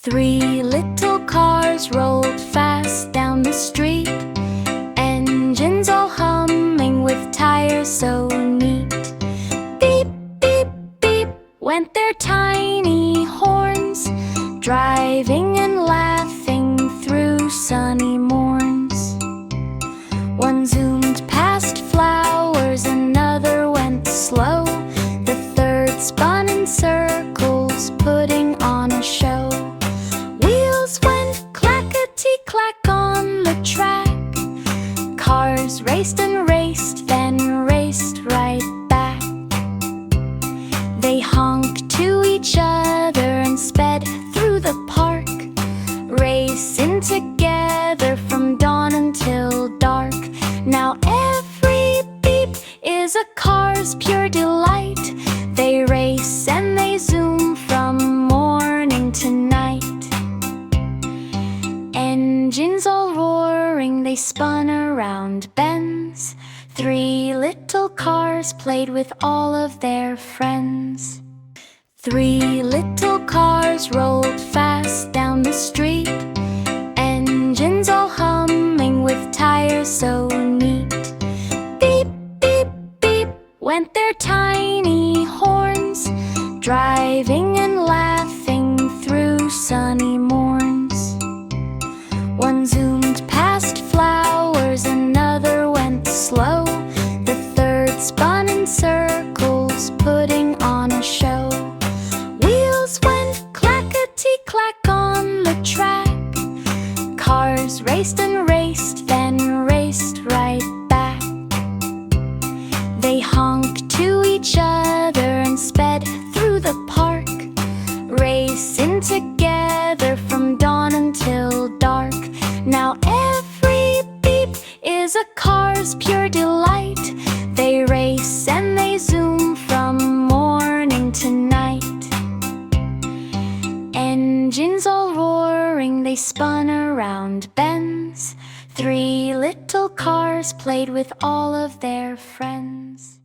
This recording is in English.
Three little cars rolled fast down the street, engines all humming with tires so neat. Beep, beep, beep went their tiny horns, driving and laughing through sunny morns. One zoomed past flowers, another went slow, the third spun in circles, putting on a show. Wheels went clackety-clack on the track, cars raced and raced, then raced right back. They honked to each other and sped through the park, racing together from dawn until dark. Now every beep is a car's pure delight. They race and they zoom from morning to night. Engines all roaring, they spun around bends. Three little cars played with all of their friends. Three little cars rolled fast down the street, engines all humming with tires so neat. Beep, beep, beep went their tiny horns, driving and laughing through sunny morns. One zoomed past flowers, another went slow, the third spun in circles, putting on a show. Wheels went clackety-clack on the track, cars raced and raced, then raced right back. They honked to each other and sped through the park, racing together from dawn until dark. Now every beep is a car's pure delight. They race and they zoom from morning to night. Engines all roaring, they spun around bends. Three little cars played with all of their friends.